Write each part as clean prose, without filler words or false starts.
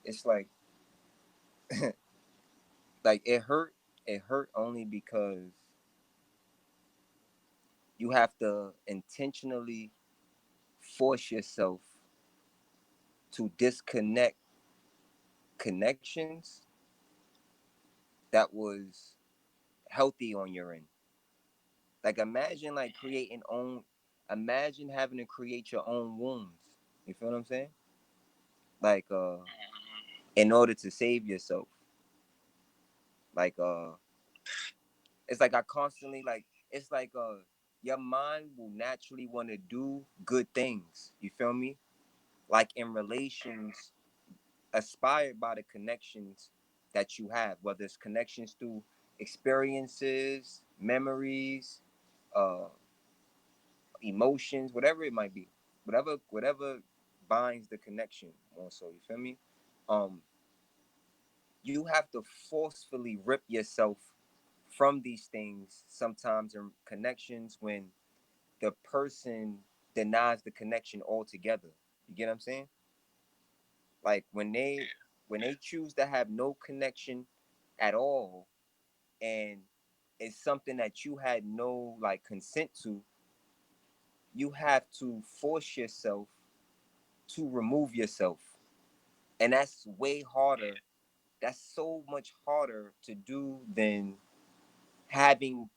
it's like it hurt only because you have to intentionally force yourself to disconnect connections that was healthy on your end. Like imagine like creating own imagine having to create your own wounds. You feel what I'm saying? Like in order to save yourself. Like it's like I constantly like it's like your mind will naturally want to do good things. You feel me? Like in relations aspired by the connections that you have, whether it's connections through experiences, memories, uh, emotions, whatever it might be, whatever binds the connection. Also, you feel me? Um, you have to forcefully rip yourself from these things sometimes in connections when the person denies the connection altogether. You get what I'm saying? Like when they choose to have no connection at all, and it's something that you had no like consent to, you have to force yourself to remove yourself. And that's way harder. That's so much harder to do than having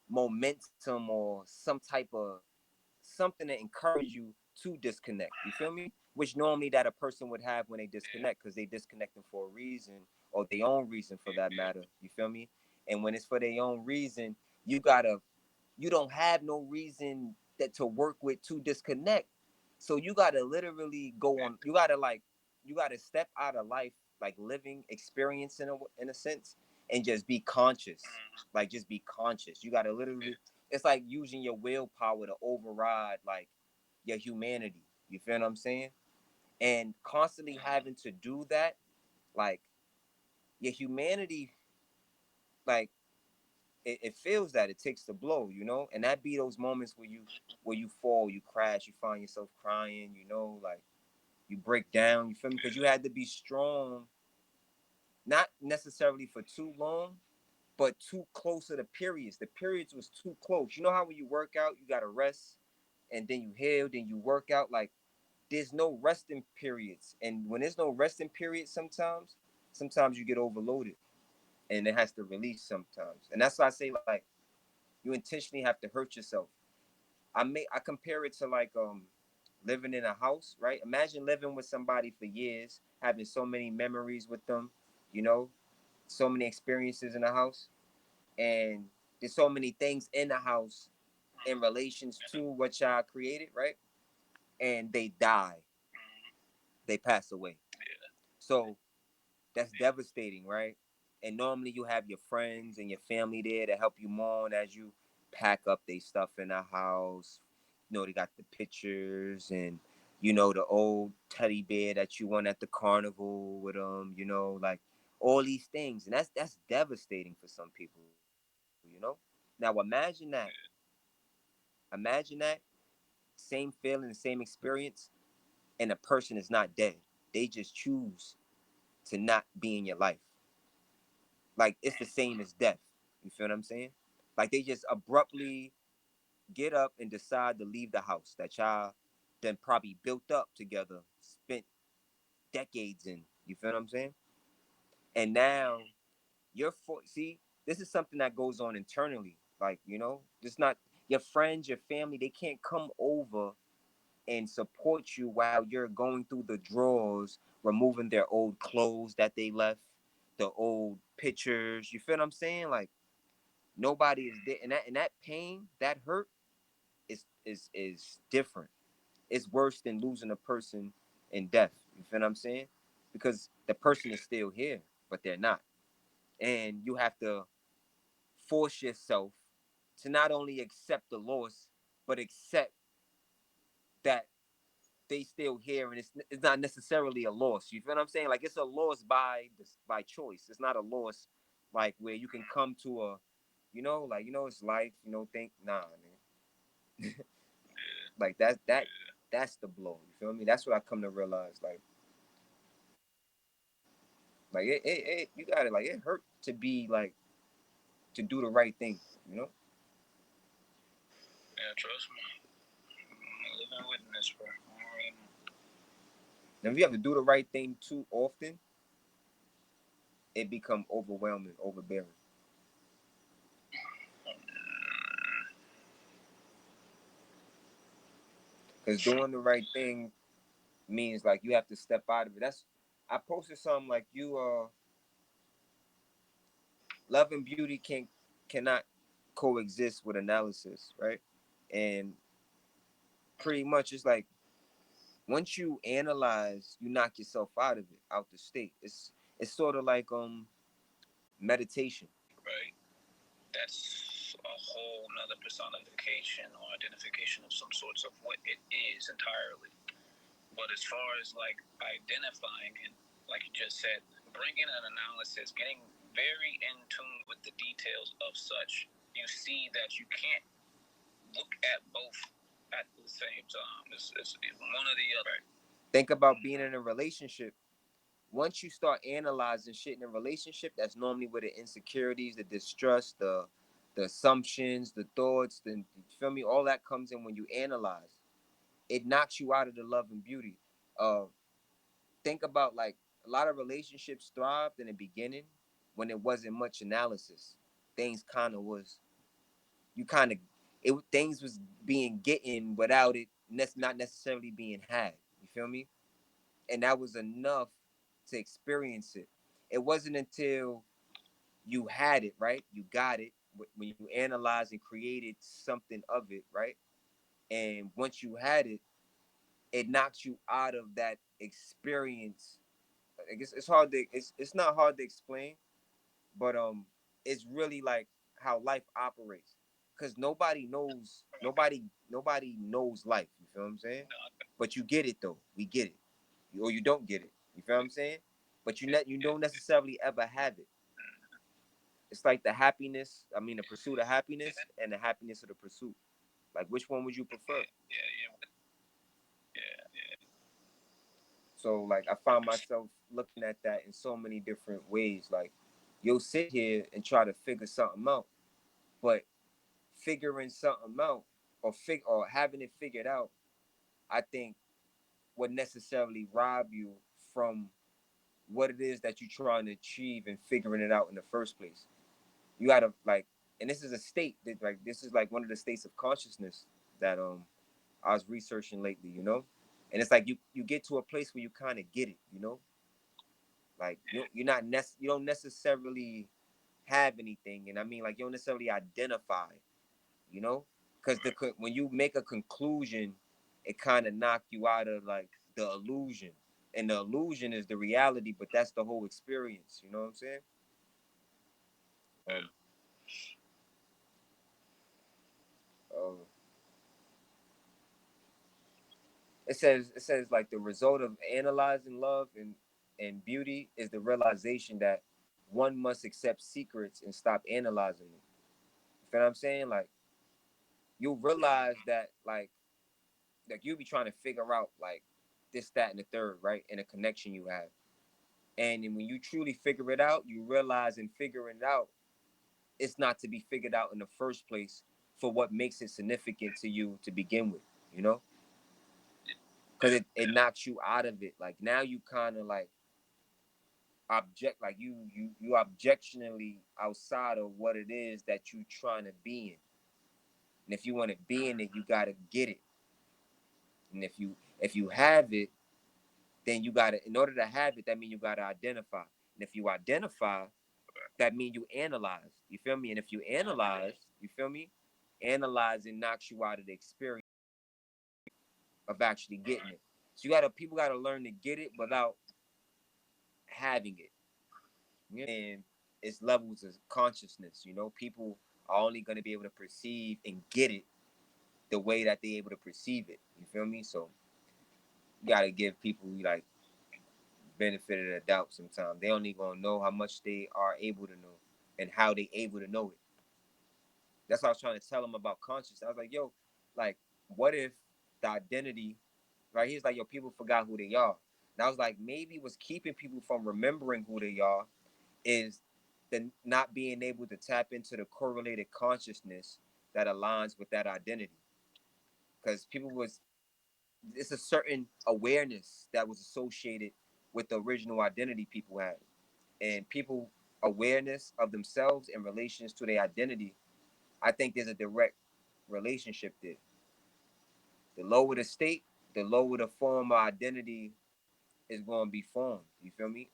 momentum or some type of something to encourage you to disconnect. You feel me? Which normally that a person would have when they disconnect because they disconnecting for a reason or their own reason for that matter. You feel me? And when it's for their own reason, you don't have no reason that to work with to disconnect. So you gotta literally go on. You gotta step out of life, like living experience in a sense, and just be conscious. Like just be conscious. You gotta literally. It's like using your willpower to override like your humanity. You feel what I'm saying? And constantly having to do that, like your humanity, like it feels that it takes the blow, and that be those moments where you fall, you crash, you find yourself crying, like you break down, you feel me? Because you had to be strong, not necessarily for too long, but too close to the periods. The periods was too close. You know how when you work out, you gotta rest, and then you heal, then you work out. Like there's no resting periods, and when there's no resting periods, sometimes you get overloaded, and it has to release sometimes. And that's why I say like you intentionally have to hurt yourself. I compare it to like living in a house, right? Imagine living with somebody for years, having so many memories with them, you know, so many experiences in the house, and there's so many things in the house in relations to what y'all created, right? And they die, they pass away. So that's devastating, right? And normally you have your friends and your family there to help you mourn as you pack up their stuff in the house. They got the pictures and the old teddy bear that you won at the carnival with them. Like all these things, and that's devastating for some people. Now imagine that same feeling, the same experience, and the person is not dead. They just choose to not be in your life. Like it's the same as death. You feel what I'm saying? Like they just abruptly get up and decide to leave the house that y'all then probably built up together, spent decades in. You feel what I'm saying? And now see, this is something that goes on internally. Like, it's not your friends, your family, they can't come over and support you while you're going through the drawers, removing their old clothes that they left, the old pictures. You feel what I'm saying? Like nobody is there, and that pain, that hurt is different. It's worse than losing a person in death. You feel what I'm saying? Because the person is still here, but they're not, and you have to force yourself to not only accept the loss, but accept that they still here, and it's not necessarily a loss. You feel what I'm saying? Like it's a loss by choice. It's not a loss like where you can come to a, like it's life. Think nah, man. Like that's the blow. You feel me? That's what I come to realize. Like Like you got it. Like it hurt to be like to do the right thing. You know. Yeah, trust me. I'm living witness, bro. And if you have to do the right thing too often, it become overwhelming, overbearing. Because doing the right thing means like you have to step out of it. That's I posted something like love and beauty cannot coexist with analysis, right? And pretty much it's like once you analyze, you knock yourself out of it, out the state. It's sort of like meditation. Right. That's a whole nother personification or identification of some sorts of what it is entirely. But as far as like identifying and like you just said, bringing an analysis, getting very in tune with the details of such, you see that you can't look at both at the same time. It's one or the other. Think about being in a relationship. Once you start analyzing shit in a relationship, that's normally where the insecurities, the distrust, the assumptions, the thoughts, the you feel me, all that comes in when you analyze. It knocks you out of the love and beauty. Uh, think about like a lot of relationships thrived in the beginning when there wasn't much analysis. Things kind of was you kind of it things was being getting without it not necessarily being had. You feel me? And that was enough to experience it. It wasn't until you had it, right? You got it when you analyzed and created something of it, right? And once you had it, it knocks you out of that experience. I guess it's hard to it's not hard to explain, but it's really like how life operates. Cause nobody knows life. You feel what I'm saying? But you get it though. We get it, or you don't get it. You feel what I'm saying? But you don't necessarily ever have it. It's like the happiness. I mean, the pursuit of happiness and the happiness of the pursuit. Like, which one would you prefer? Yeah. So, like, I found myself looking at that in so many different ways. Like, you'll sit here and try to figure something out, but figuring something out or having it figured out, I think would necessarily rob you from what it is that you're trying to achieve and figuring it out in the first place. You gotta like, and this is a state that like this is like one of the states of consciousness that I was researching lately, you know, and it's like you get to a place where you kind of get it, you know, like you don't necessarily have anything, and I mean like you don't necessarily identify, you know, because when you make a conclusion, it kind of knock you out of like the illusion, and the illusion is the reality, but that's the whole experience. You know what I'm saying? Um, uh, it says like the result of analyzing love and beauty is the realization that one must accept secrets and stop analyzing them. You feel what I'm saying? Like you'll realize that like you'll be trying to figure out like this, that, and the third, right? And a connection you have. And when you truly figure it out, you realize in figuring it out, it's not to be figured out in the first place for what makes it significant to you to begin with, you know? Because it knocks you out of it. Like now you kind of like you objectionally outside of what it is that you trying to be in. And if you want to be in it, you gotta get it. And if you have it, then you gotta in order to have it, that means you gotta identify. And if you identify, that means you analyze. You feel me? And if you analyze, you feel me? Analyzing knocks you out of the experience of actually getting it. So people gotta learn to get it without having it. And it's levels of consciousness. You know, people are only gonna be able to perceive and get it the way that they're able to perceive it. You feel me? So you gotta give people like benefit of the doubt sometimes. They only gonna know how much they are able to know and how they able to know it. That's what I was trying to tell him about consciousness. I was like, yo, like, what if the identity, right? He's like, yo, people forgot who they are. And I was like, maybe what's keeping people from remembering who they are is the not being able to tap into the correlated consciousness that aligns with that identity. Because people was it's a certain awareness that was associated with the original identity people had. And people awareness of themselves in relations to their identity, I think there's a direct relationship there. The lower the state, the lower the form of identity is going to be formed. You feel me?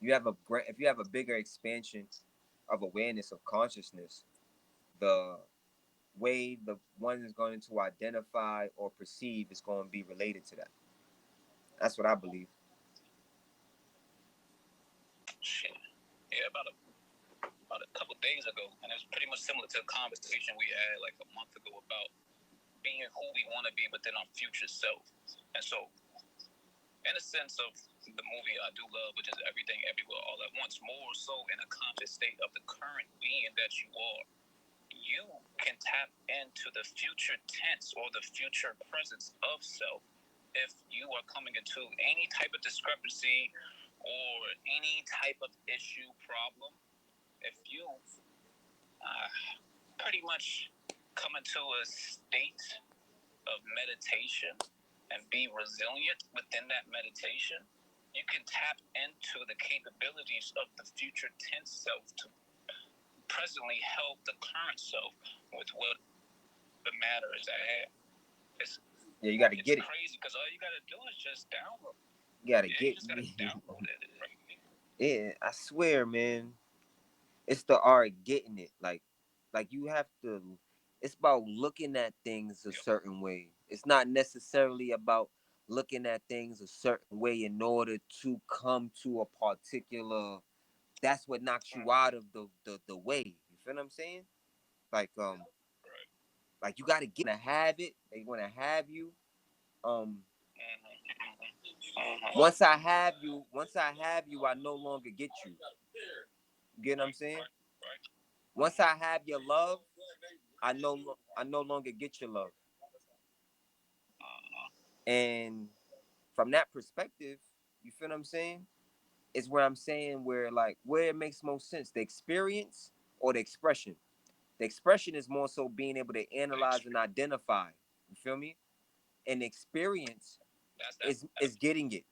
You have a if you have a bigger expansion of awareness of consciousness, the way the one is going to identify or perceive is going to be related to that. That's what I believe. Shit. Yeah, about a couple days ago, and it's pretty much similar to a conversation we had like a month ago about being who we want to be within our future self. And so, in a sense of the movie I do love, which is Everything Everywhere All at Once, more so in a conscious state of the current being that you are, you can tap into the future tense or the future presence of self if you are coming into any type of discrepancy or any type of issue, problem. If you pretty much come into a state of meditation and be resilient within that meditation, you can tap into the capabilities of the future tense self to presently help the current self with what the matter is at hand. Yeah, you got to get it. It's crazy because all you got to do is just download. You got to Yeah, get you just got to download it. Right? Yeah, I swear, man. It's the art of getting it. Like you have to. It's about looking at things a certain way. It's not necessarily about looking at things a certain way in order to come to a particular. That's what knocks you out of the way. You feel what I'm saying? Like like you got to get to have it. They want to have you. Um, once I have you, I no longer get you. You get what I'm saying? Once I have your love, I no longer get your love. And from that perspective, you feel what I'm saying? Is where I'm saying where like where it makes most sense, the experience or the expression. The expression is more so being able to analyze and identify. You feel me? And the experience is getting it.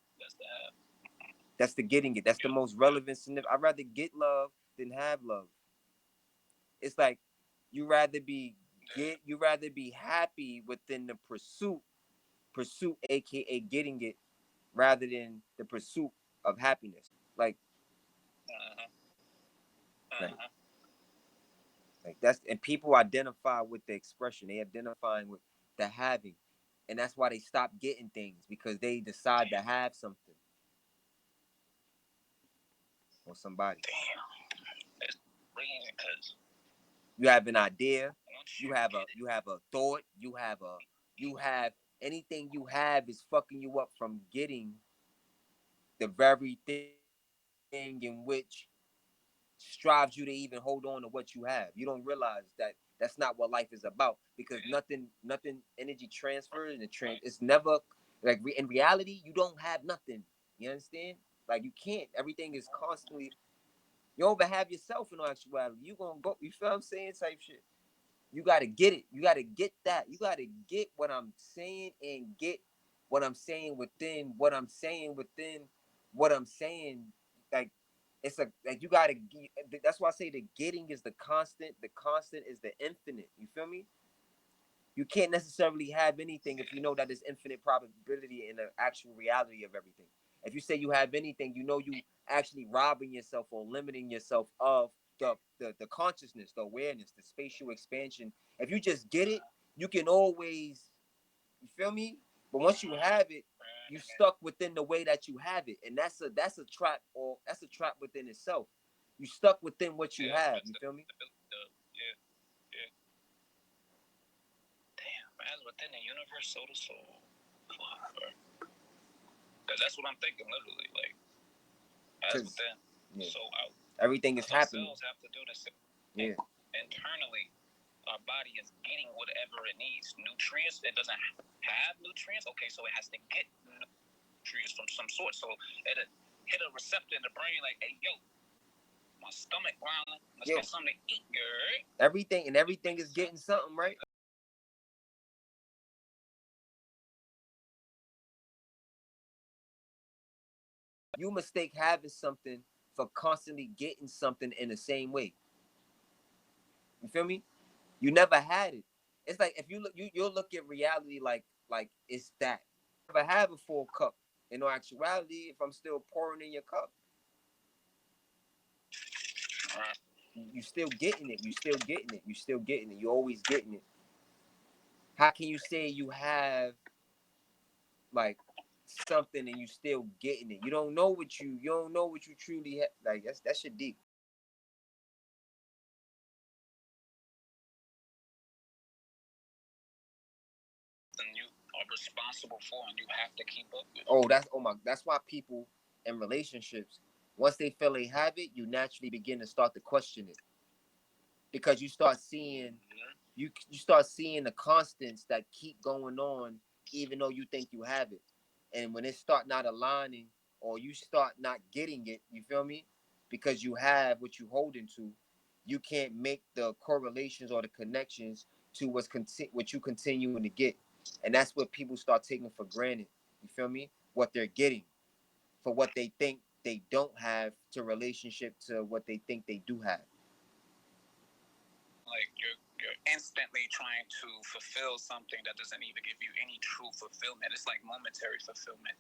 That's the getting it. That's the most relevant. I'd rather get love than have love. It's like you rather be happy within the pursuit, aka getting it, rather than the pursuit of happiness. Like, like that's and people identify with the expression. They identifying with the having, and that's why they stop getting things because they decide to have something or somebody. Damn, it's crazy because you have an idea, you have a thought, you have anything you have is fucking you up from getting the very thing in which strives you to even hold on to what you have. You don't realize that that's not what life is about because nothing energy transfers and it's never like in reality you don't have nothing. You understand? Like you can't. Everything is constantly. You don't even have yourself in actuality. You gonna go. You feel what I'm saying? Type shit. You gotta get it. You gotta get that. You gotta get what I'm saying and get what I'm saying within what I'm saying within what I'm saying. Like it's a like you gotta. That's why I say the getting is the constant. The constant is the infinite. You feel me? You can't necessarily have anything if you know that there's infinite probability in the actual reality of everything. If you say you have anything, you know you actually robbing yourself or limiting yourself of the consciousness, the awareness, the spatial expansion. If you just get it, you can always you feel me? But once you have it, you stuck within the way that you have it. And that's a trap or that's a trap within itself. You stuck within what you have, you feel me? Yeah, yeah. Damn, as within the universe, so the soul. Because that's what I'm thinking, literally. Like, as within, so out. Everything is happening. Cells have to do the same. Yeah. Internally, our body is getting whatever it needs. Nutrients, it doesn't have nutrients. Okay, so it has to get nutrients from some sort. So it hit a receptor in the brain like, hey, yo, my stomach growling. Let's get something to eat, girl. Everything is getting something, right? You mistake having something for constantly getting something in the same way. You feel me? You never had it. It's like if you look, you'll look at reality like it's that. Never have a full cup. In all actuality, if I'm still pouring in your cup, you still getting it. You still getting it. You still getting it. You always getting it. How can you say you have like something and you still getting it? You don't know what you truly have. Like that shit deep. And you are responsible for, and you have to keep up with. That's why people in relationships, once they feel they have it, you naturally begin to start to question it because you start seeing you start seeing the constants that keep going on even though you think you have it, and when it start not aligning or you start not getting it, you feel me, because you have what you holding to, you can't make the correlations or the connections to what you continuing to get, and that's what people start taking for granted. You feel me? What they're getting for what they think they don't have to relationship to what they think they do have. Like you're instantly trying to fulfill something that doesn't even give you any true fulfillment. It's like momentary fulfillment.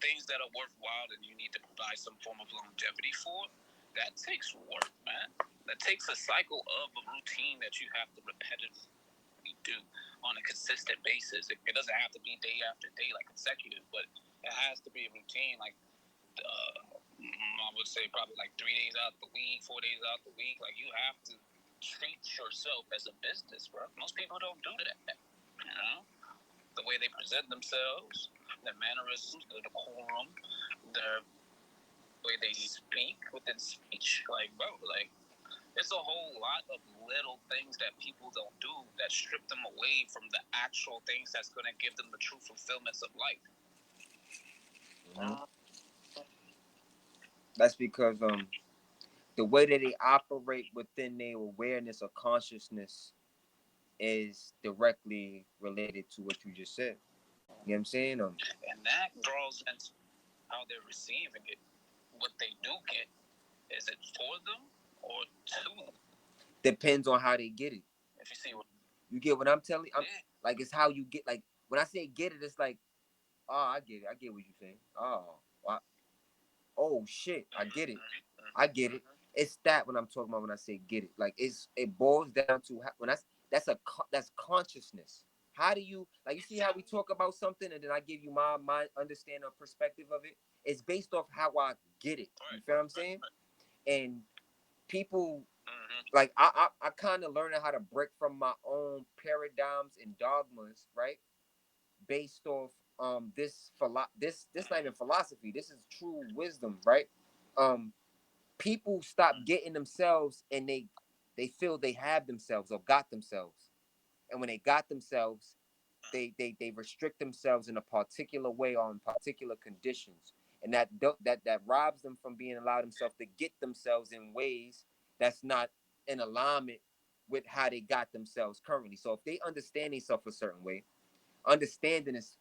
Things that are worthwhile and you need to provide some form of longevity for, that takes work, man. That takes a cycle of a routine that you have to repetitively do on a consistent basis. It doesn't have to be day after day, like consecutive, but it has to be a routine. Like I would say probably like 3 days out the week, 4 days out the week. Like you have to treat yourself as a business, bro. Most people don't do that. You know, the way they present themselves, their mannerisms, their decorum, their way they speak within speech. Like, bro, like it's a whole lot of little things that people don't do that strip them away from the actual things that's going to give them the true fulfillments of life. Mm-hmm. That's because the way that they operate within their awareness or consciousness is directly related to what you just said. You know what I'm saying? And that draws into how they're receiving it. What they do get, is it for them or to them? Depends on how they get it. If you see what you get what I'm telling you, like it's how you get. Like when I say get it, it's like, oh, I get it. I get what you're saying. Oh shit, I get it. I get it. It's that when I'm talking about when I say get it. Like it boils down to when that's consciousness. How do you like? You see how we talk about something, and then I give you my understanding or perspective of it. It's based off how I get it. You feel what I'm saying? And people like I kind of learning how to break from my own paradigms and dogmas, right? Based off this not even philosophy. This is true wisdom, right? Um, people stop getting themselves and they feel they have themselves or got themselves, and when they got themselves, they restrict themselves in a particular way or in particular conditions, and that robs them from being allowed themselves to get themselves in ways that's not in alignment with how they got themselves currently. So if they understand themselves a certain way, understanding is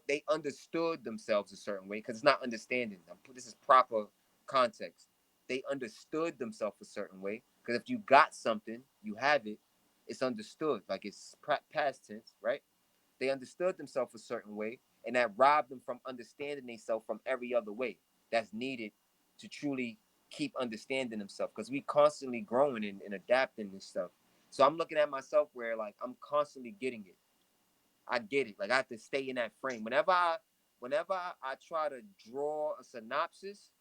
they understood themselves a certain way, because it's not understanding them. This is proper context. They understood themselves a certain way, because if you got something, you have it. It's understood, like it's past tense, right? They understood themselves a certain way, and that robbed them from understanding themselves from every other way that's needed to truly keep understanding themselves. Because we constantly growing and adapting and stuff. So I'm looking at myself where like I'm constantly getting it. I get it. Like I have to stay in that frame. Whenever I try to draw a synopsis,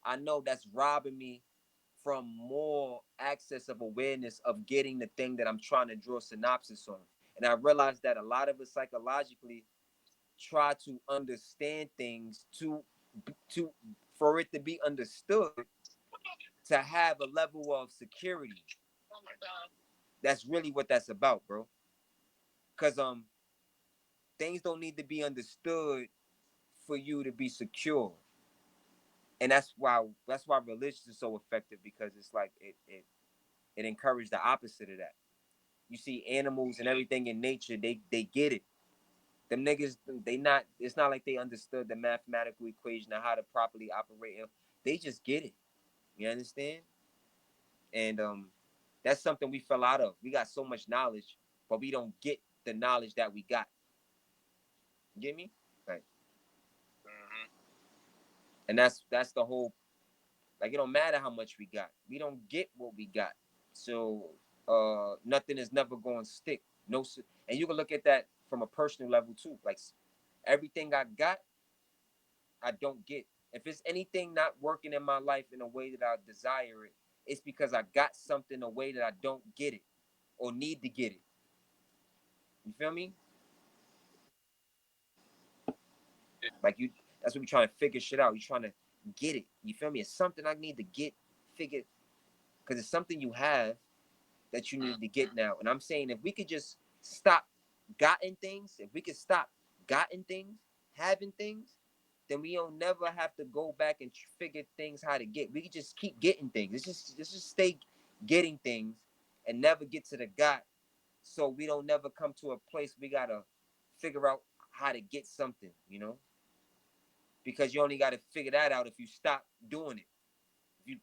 I know that's robbing me from more access of awareness of getting the thing that I'm trying to draw synopsis on. And I realized that a lot of us psychologically try to understand things to for it to be understood, to have a level of security. That's really what that's about, bro. Cause things don't need to be understood for you to be secure. And that's why religion is so effective, because it's like it encouraged the opposite of that. You see animals and everything in nature, they get it. Them niggas, they not. It's not like they understood the mathematical equation of how to properly operate. They just get it. You understand? And that's something we fell out of. We got so much knowledge, but we don't get the knowledge that we got. You get me? Like, and that's the whole. Like, it don't matter how much we got. We don't get what we got. So nothing is never going to stick. No, and you can look at that from a personal level too. Like, everything I got, I don't get. If it's anything not working in my life in a way that I desire it, it's because I got something in a way that I don't get it or need to get it. You feel me? Like, that's what we're trying to figure shit out. You're trying to get it. You feel me? It's something I need to get figured, because it's something you have that you need to get now. And I'm saying, if we could just stop gotten things, if we could stop gotten things, having things, then we don't never have to go back and figure things how to get. We could just keep getting things. Let's just stay getting things and never get to the got. So we don't never come to a place we gotta figure out how to get something. Because you only gotta figure that out if you stop doing it.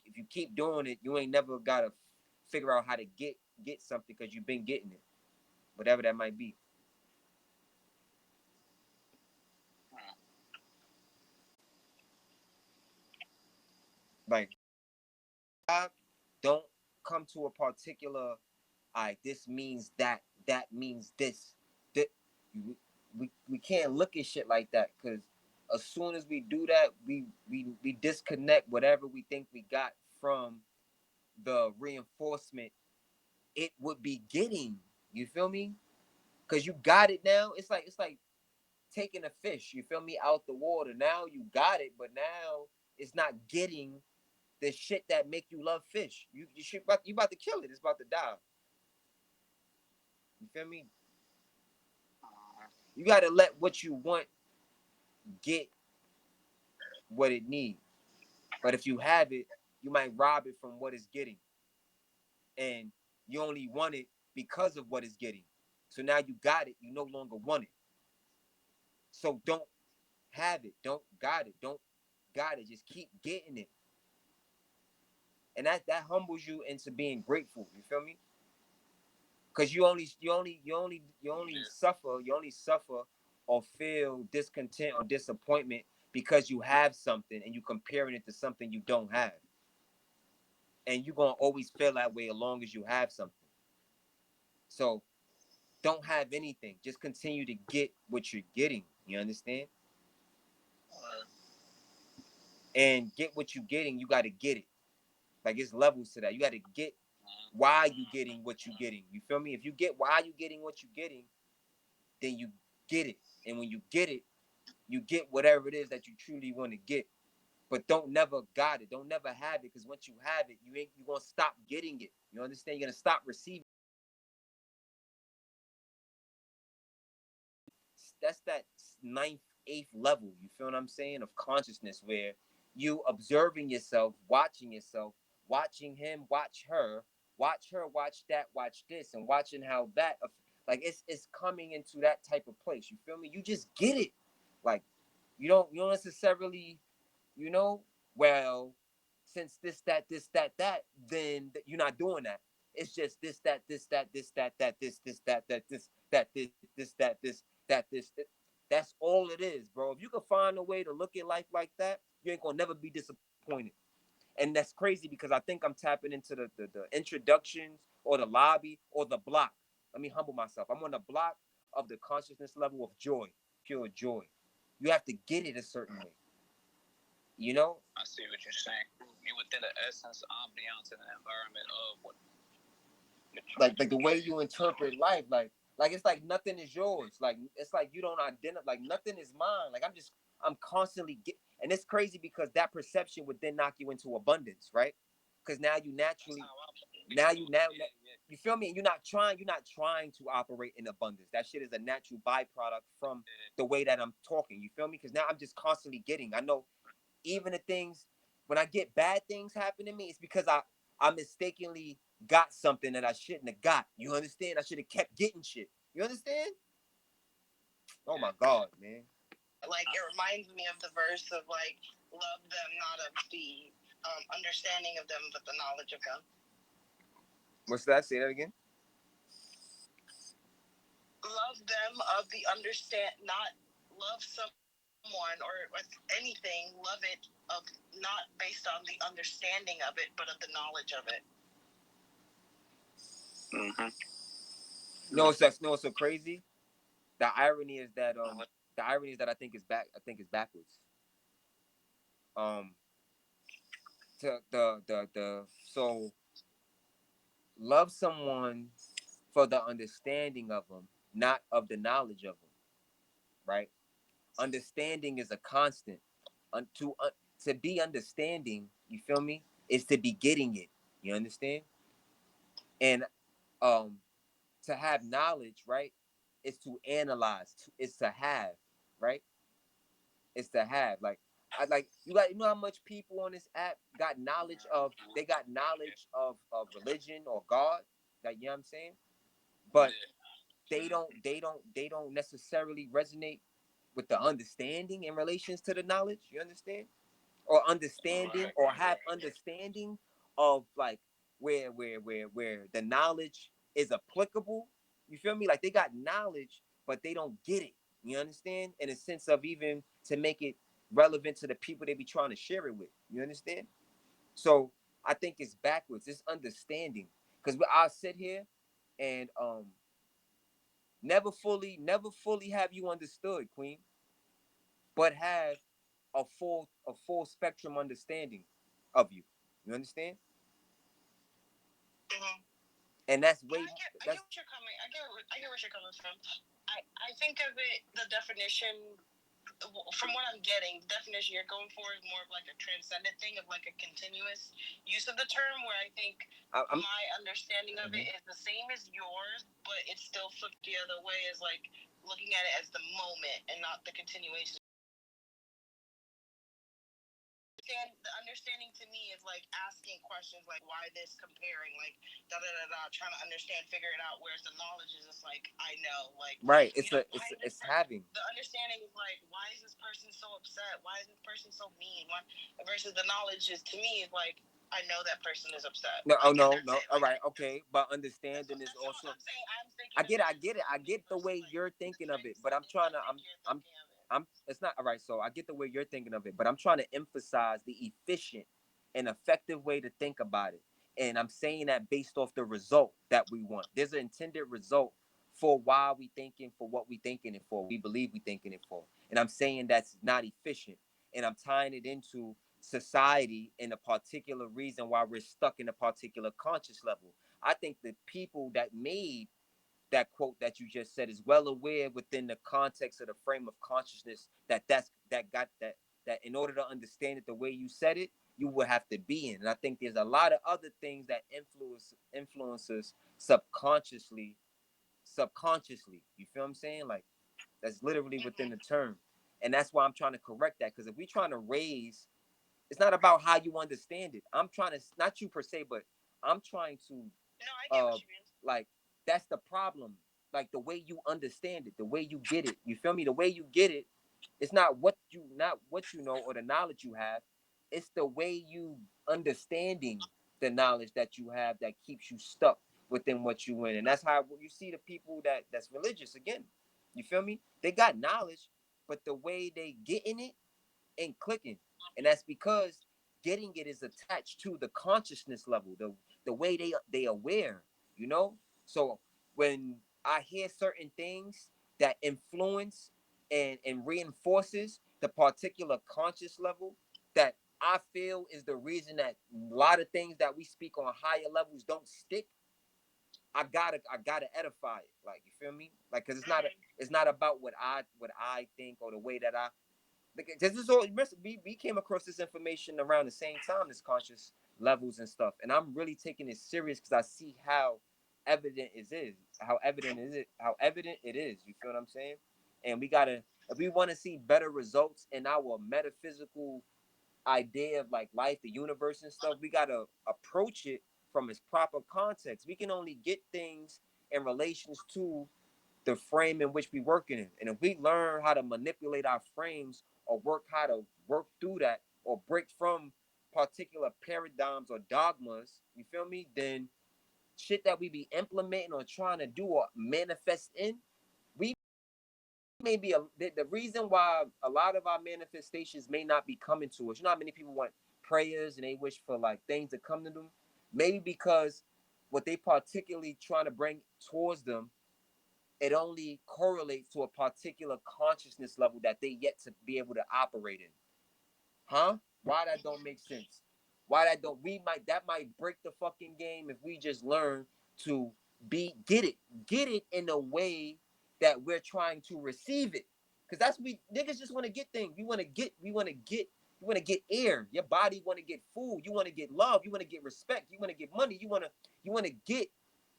If you keep doing it, you ain't never gotta figure out how to get something, because you've been getting it, whatever that might be. Like, God don't come to a particular, all right, this means that means this. That we can't look at shit like that, because as soon as we do that, we disconnect whatever we think we got from the reinforcement it would be getting. You feel me? Because you got it now. It's like taking a fish, you feel me, out the water. Now you got it, but now it's not getting the shit that make you love fish. You about to kill it. It's about to die. You feel me? You gotta let what you want get what it needs. But if you have it, you might rob it from what it's getting. And you only want it because of what it's getting. So now you got it, you no longer want it. So don't have it. Don't got it. Don't got it. Just keep getting it. And that humbles you into being grateful. You feel me? Because you only suffer or feel discontent or disappointment because you have something and you comparing it to something you don't have. And you're gonna always feel that way as long as you have something. So don't have anything. Just continue to get what you're getting. You understand? And get what you're getting, you gotta get it. Like, it's levels to that. You gotta get why you getting what you getting. You feel me? If you get why you getting what you getting, then you get it. And when you get it, you get whatever it is that you truly want to get. But don't never got it. Don't never have it, because once you have it, you gonna stop getting it. You understand? You're gonna stop receiving. That's that ninth, eighth level. You feel what I'm saying? Of consciousness, where you observing yourself, watching him, watch her, watch that, watch this, and watching how that, like, it's coming into that type of place. You feel me? You just get it. Like, you don't necessarily, you know, well, since this, that, then you're not doing that. It's just this, that, this, that, this, that, this, that, this. That's all it is, bro. If you can find a way to look at life like that, you ain't gonna never be disappointed. And that's crazy, because I think I'm tapping into the introductions or the lobby or the block. Let me humble myself. I'm on the block of the consciousness level of joy, pure joy. You have to get it a certain way. You know? I see what you're saying. You within the essence, ambiance, and the environment of what you're trying Like the way you interpret life, like it's like nothing is yours. Like, it's like you don't identify. Like, nothing is mine. Like, I'm constantly and it's crazy, because that perception would then knock you into abundance, right? Because now you naturally, now you feel me? And you're not trying to operate in abundance. That shit is a natural byproduct from the way that I'm talking. You feel me? Because now I'm just constantly getting. I know even the things when I get bad things happen to me, it's because I mistakenly got something that I shouldn't have got. You understand? I should have kept getting shit. You understand? Oh my God, man. Like it reminds me of the verse of like love them not of the understanding of them but the knowledge of them. What's that? Say that again. Love them of the understand, not love someone or with anything, love it of not based on the understanding of it but of the knowledge of it. Mm-hmm. No, it's so crazy. The irony is that I think is back. I think it's backwards. Um, to the so love someone for the understanding of them, not of the knowledge of them. Right? Understanding is a constant. To be understanding, you feel me? Is to be getting it. You understand? And um, to have knowledge, right? Is to analyze. Is to have, right? Is to have. Like I like you know how much people on this app got knowledge of of religion or God. Like you know what I'm saying? But they don't necessarily resonate with the understanding in relations to the knowledge. You understand? Or understanding or have understanding of like where the knowledge is applicable. You feel me? Like they got knowledge, but they don't get it. You understand? In a sense of even to make it relevant to the people they be trying to share it with. You understand? So I think it's backwards. It's understanding. Because I'll sit here and never fully have you understood, Queen, but have a full spectrum understanding of you. You understand? Mm-hmm. And that's way I get what you're coming. I get where you're coming from. I think of it the definition from what I'm getting, the definition you're going for is more of like a transcendent thing of like a continuous use of the term. Where I think my understanding of it is the same as yours, but it's still flipped the other way. Is like looking at it as the moment and not the continuation. The understanding to me is like asking questions like why this, comparing like da da da da, trying to understand, figure it out. Whereas the knowledge is just like I know, like right. It's having the understanding is like why is this person so upset? Why is this person so mean? Why, versus the knowledge is to me is like I know that person is upset. no. Oh Like, no, no. like, All right, okay. But understanding is also. I'm saying. I'm thinking I of get it. it I get it. I get the way like you're the thinking of it. But I'm transcending. trying to. You're I'm. thinking of it. I'm. It's not all right. So I get the way you're thinking of it. But I'm trying to emphasize the efficient and effective way to think about it. And I'm saying that based off the result that we want. There's an intended result for why we thinking, for what we thinking it for. We believe we thinking it for. And I'm saying that's not efficient. And I'm tying it into society and a particular reason why we're stuck in a particular conscious level. I think the people that made that quote that you just said is well aware within the context of the frame of consciousness that in order to understand it the way you said it, you would have to be in. And I think there's a lot of other things that influences subconsciously. You feel what I'm saying? Like that's literally within the term. And that's why I'm trying to correct that. Because if we're trying to raise, it's not about how you understand it. I'm trying to, not you per se, but I'm trying to No, I get what you mean. like that's the problem. Like the way you understand it, the way you get it. You feel me? The way you get it, it's not what you know or the knowledge you have. It's the way you understanding the knowledge that you have that keeps you stuck within what you in. And that's how you see the people that's religious again. You feel me? They got knowledge, but the way they get in it ain't clicking. And that's because getting it is attached to the consciousness level, the way they aware, you know? So when I hear certain things that influence and reinforces the particular conscious level that I feel is the reason that a lot of things that we speak on higher levels don't stick, I gotta edify it. Like you feel me? Like because it's not about what I think or the way that I This is all. We came across this information around the same time, this conscious levels and stuff, and I'm really taking it serious because I see how evident it is, how evident it is. You feel what I'm saying? And we gotta, if we want to see better results in our metaphysical idea of like life, the universe and stuff, we gotta approach it from its proper context. We can only get things in relations to the frame in which we working in. And if we learn how to manipulate our frames or work how to work through that or break from particular paradigms or dogmas, you feel me? Then shit that we be implementing or trying to do or manifest in, we may be the reason why a lot of our manifestations may not be coming to us. You know how many people want prayers and they wish for like things to come to them? Maybe because what they particularly trying to bring towards them, it only correlates to a particular consciousness level that they yet to be able to operate in. Huh? Why that don't make sense? Why that don't we might that might break the fucking game if we just learn to get it in a way that we're trying to receive it. Cause that's we niggas just want to get things. We want to get air. Your body want to get food. You want to get love. You want to get respect. You want to get money. You want to get.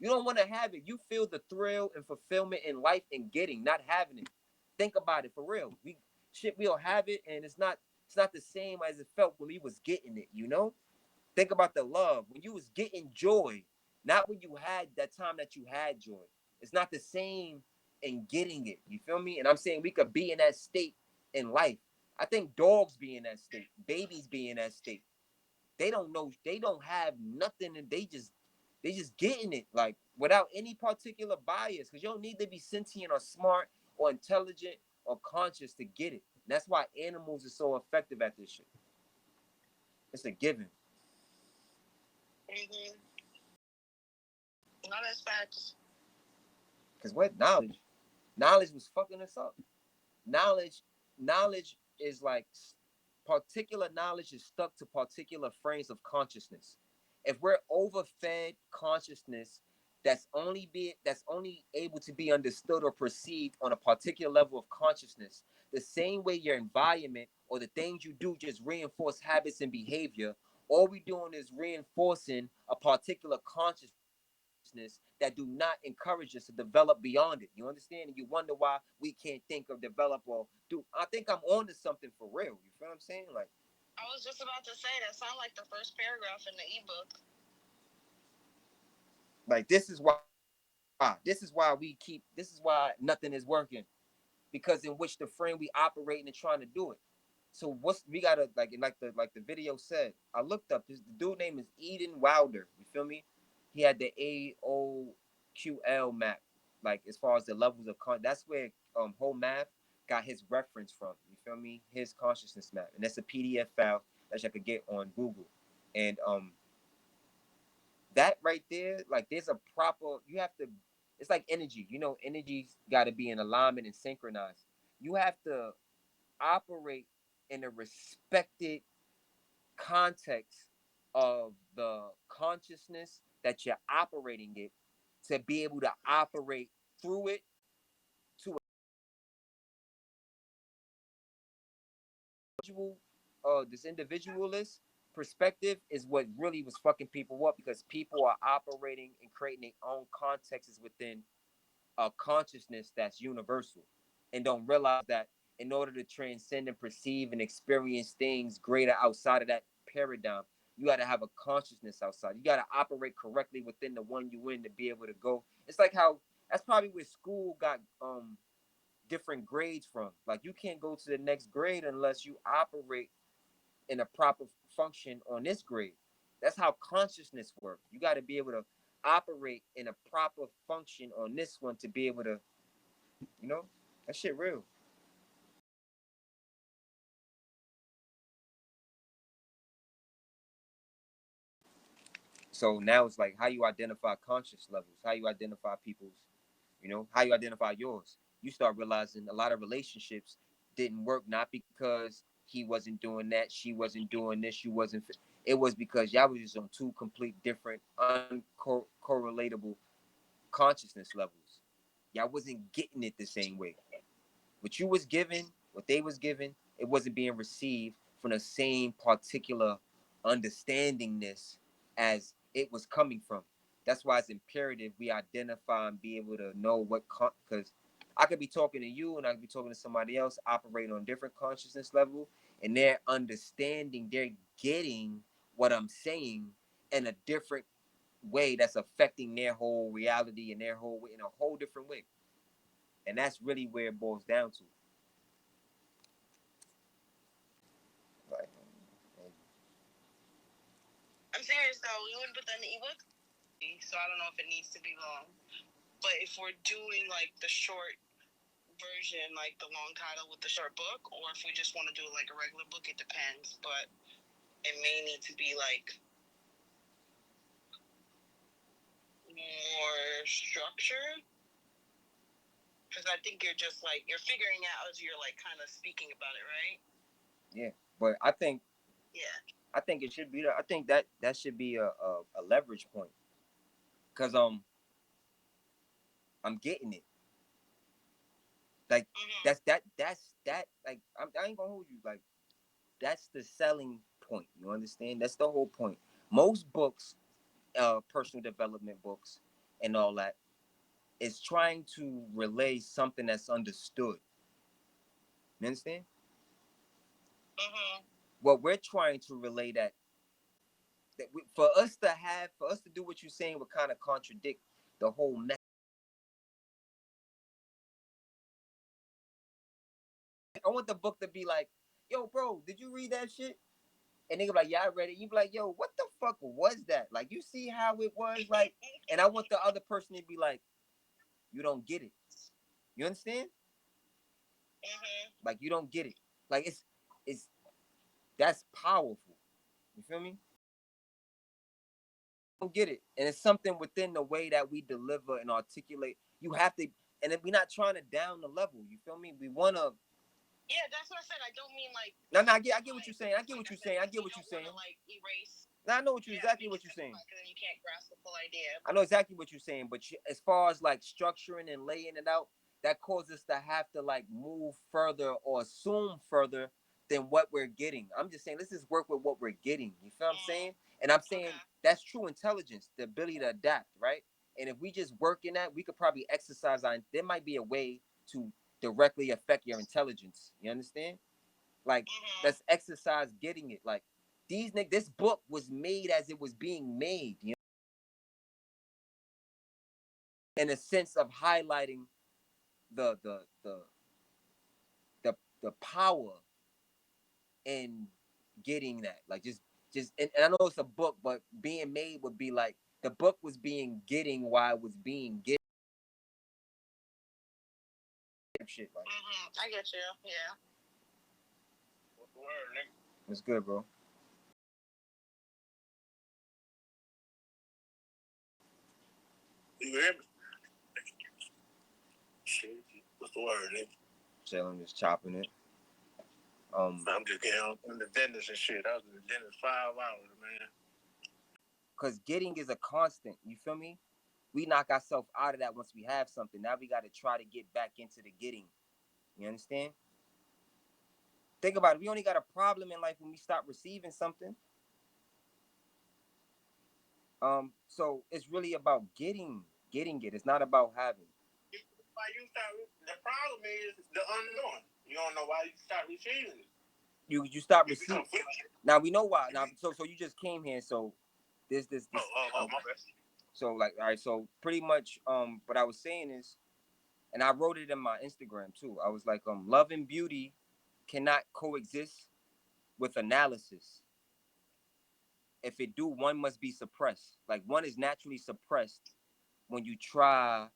You don't want to have it. You feel the thrill and fulfillment in life and getting, not having it. Think about it for real. We don't have it, and it's not the same as it felt when we was getting it, you know? Think about the love. When you was getting joy, not when you had that time that you had joy. It's not the same in getting it. You feel me? And I'm saying we could be in that state in life. I think dogs be in that state, babies be in that state. They don't know, they don't have nothing, and they just getting it like without any particular bias. Because you don't need to be sentient or smart or intelligent or conscious to get it. And that's why animals are so effective at this shit. It's a given. Mm-hmm. No, that's facts. Because what knowledge? Knowledge was fucking us up. Knowledge, knowledge is like particular knowledge is stuck to particular frames of consciousness. If we're overfed consciousness that's only able to be understood or perceived on a particular level of consciousness, the same way your environment or the things you do just reinforce habits and behavior, all we doing is reinforcing a particular consciousness that do not encourage us to develop beyond it. You understand? And you wonder why we can't think or develop or do. I think I'm on to something for real. You feel what I'm saying? Like, I was just about to say that sounds like the first paragraph in the ebook. this is why this is why nothing is working, because in which the frame we operating and trying to do it. So what's we gotta like the video said. I looked up this, the dude name is Eden Wilder. You feel me? He had the AOQL map, like as far as the levels of that's where whole math got his reference from. You feel me? His consciousness map, and that's a PDF file that you could get on Google. And that right there, like there's a proper, you have to, it's like energy. You know, energy's got to be in alignment and synchronized. You have to operate in a respected context of the consciousness that you're operating it, to be able to operate through it to this individualist perspective is what really was fucking people up, because people are operating and creating their own contexts within a consciousness that's universal, and don't realize that in order to transcend and perceive and experience things greater outside of that paradigm, you got to have a consciousness outside. You got to operate correctly within the one you in to be able to go. It's like how that's probably where school got different grades from. Like you can't go to the next grade unless you operate in a proper function on this grade. That's how consciousness works. You got to be able to operate in a proper function on this one to be able to, you know, that shit real. So now it's like how you identify conscious levels, how you identify people's, you know, how you identify yours. You start realizing a lot of relationships didn't work, not because he wasn't doing that, she wasn't doing this, you wasn't. It was because y'all was just on two complete different, uncorrelatable consciousness levels. Y'all wasn't getting it the same way. What you was given, what they was given, it wasn't being received from the same particular understandingness as it was coming from. That's why it's imperative we identify and be able to know what, because I could be talking to you and I could be talking to somebody else operating on different consciousness level, and they're understanding, they're getting what I'm saying in a different way that's affecting their whole reality and their whole in a whole different way. And that's really where it boils down to. Like, I'm serious though. You wouldn't put that in the ebook? So I don't know if it needs to be long. But if we're doing like the short version, like the long title with the short book, or if we just want to do like a regular book, it depends. But it may need to be like more structured, because I think you're just like you're figuring out as you're like kind of speaking about it, right? yeah, but I think Yeah. I think it should be. I think that should be a leverage point, cause I'm getting it. Like that's like I ain't gonna hold you. Like that's the selling point. You understand? That's the whole point. Most books, personal development books, and all that, is trying to relay something that's understood. You understand? Mm-hmm. What we're trying to relay that for us to do what you're saying would kind of contradict the whole message. I want the book to be like, yo, bro, did you read that shit? And they be like, yeah, I read it. You be like, yo, what the fuck was that? Like, you see how it was? Like, and I want the other person to be like, you don't get it. You understand? Mm-hmm. Like, you don't get it. Like, it's that's powerful. You feel me? Don't get it. And it's something within the way that we deliver and articulate. You have to, and if we're not trying to down the level, you feel me? We wanna. Yeah, that's what I said. I don't mean like. No, no, I get what you're saying. I get what you're saying. I get what you're saying. Like erase. Now I know what you exactly what you're saying. Because then you can't grasp the full idea. I know exactly what you're saying, but as far as like structuring and laying it out, that causes us to have to like move further or assume further than what we're getting. I'm just saying, let's just work with what we're getting. You feel what I'm saying? And I'm saying that's true intelligence, the ability to adapt, right? And if we just work in that, we could probably exercise on. There might be a way to directly affect your intelligence. You understand? Like, let's exercise getting it. Like, this book was made as it was being made. You know? In a sense of highlighting the the the the power in getting that, like just and I know it's a book, but being made would be like the book was being getting why it was being getting shit like. I get you. Yeah. What's the word, nigga? It's good, bro. You hear me? Shit. What's the word, nigga? Chilling, just chopping it. I'm just getting on the dentist and shit. I was in the dentist 5 hours, man. Because getting is a constant. You feel me? We knock ourselves out of that once we have something. Now we got to try to get back into the getting. You understand? Think about it. We only got a problem in life when we stop receiving something. So it's really about getting it. It's not about having. Why you start? The problem is the unknown. You don't know why you start receiving it. You stop receiving. Now we know why. Now so you just came here. So this. My bad. So like all right. So pretty much what I was saying is, and I wrote it in my Instagram too. I was like love and beauty cannot coexist with analysis. If it do, one must be suppressed. Like one is naturally suppressed when you try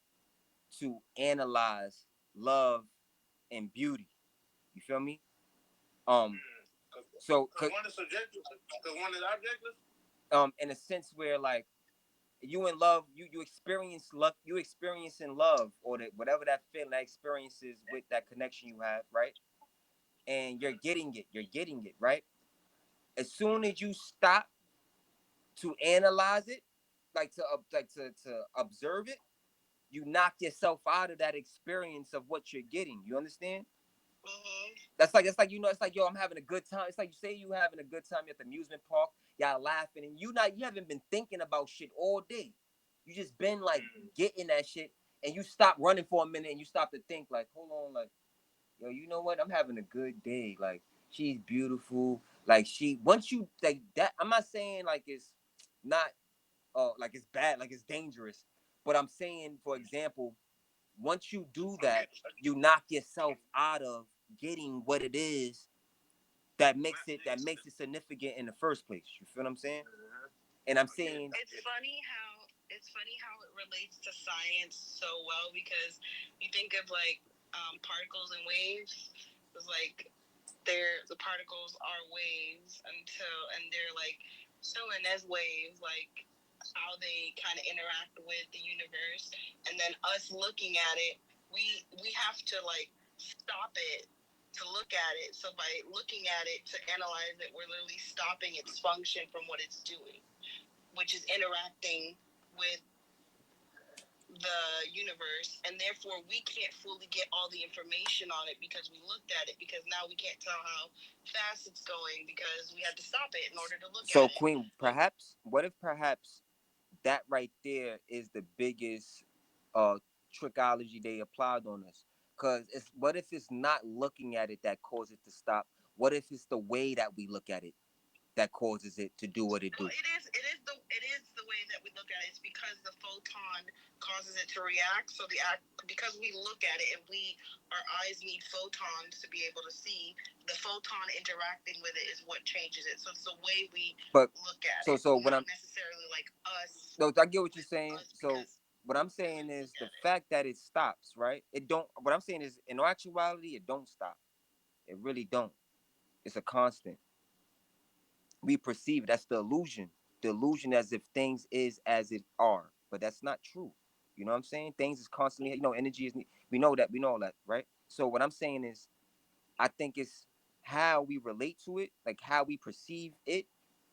to analyze love and beauty. You feel me? So because one is subjective, because one is objective. In a sense where like you in love, you experience love, you experiencing love or whatever that feeling, that experience is with that connection you have, right? And you're getting it, right? As soon as you stop to analyze it, to observe it, you knock yourself out of that experience of what you're getting. You understand? That's like it's like yo, I'm having a good time. It's like you say you having a good time at the amusement park, y'all laughing, and you haven't been thinking about shit all day. You just been like getting that shit, and you stop running for a minute, and you stop to think like, hold on, like yo, you know what? I'm having a good day. Like she's beautiful. Like she once you like that. I'm not saying like it's not like it's bad, like it's dangerous, but I'm saying, for example, once you do that, you knock yourself out of getting what it is that makes it significant in the first place. You feel what I'm saying? And I'm saying it's funny how it relates to science so well because you think of like particles and waves. It's like the particles are waves and they're like showing as waves like how they kind of interact with the universe, and then us looking at it, we have to like stop it to look at it. So by looking at it to analyze it, we're literally stopping its function from what it's doing, which is interacting with the universe, and therefore we can't fully get all the information on it because we looked at it, because now we can't tell how fast it's going because we had to stop it in order to look so at it. Queen, perhaps what if perhaps that right there is the biggest trickology they applied on us? Cause it's what if it's not looking at it that causes it to stop? What if it's the way that we look at it that causes it to do what it do? Well, it is the way that we look at it. It's because the photon causes it to react. So because we look at it and our eyes need photons to be able to see, the photon interacting with it is what changes it. So it's the way we But look at so it, so what not I'm necessarily like us. no, I get what you're saying. Us So because what I'm because saying we is look the at it. fact that it stops, right? It don't. What I'm saying is, in actuality, it don't stop. It really don't. It's a constant. We perceive that's the illusion. The illusion as if things is as it are, but that's not true. You know what I'm saying? Things is constantly. Energy is. We know that. We know all that, right? So what I'm saying is, I think it's how we relate to it, like how we perceive it,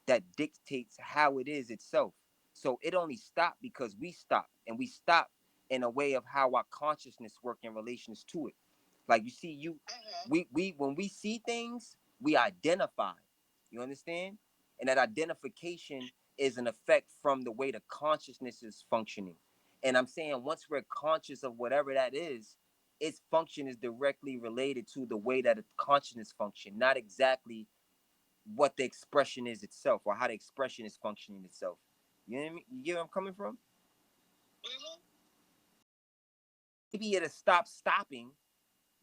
that dictates how it is itself. So it only stopped because we stopped, and we stopped in a way of how our consciousness work in relations to it. Like you see, we when we see things, we identify. You understand? And that identification is an effect from the way the consciousness is functioning. And I'm saying once we're conscious of whatever that is, its function is directly related to the way that the consciousness function, not exactly what the expression is itself or how the expression is functioning itself. You know what I mean? You get where I'm coming from? Mm-hmm. Maybe it'll stop stopping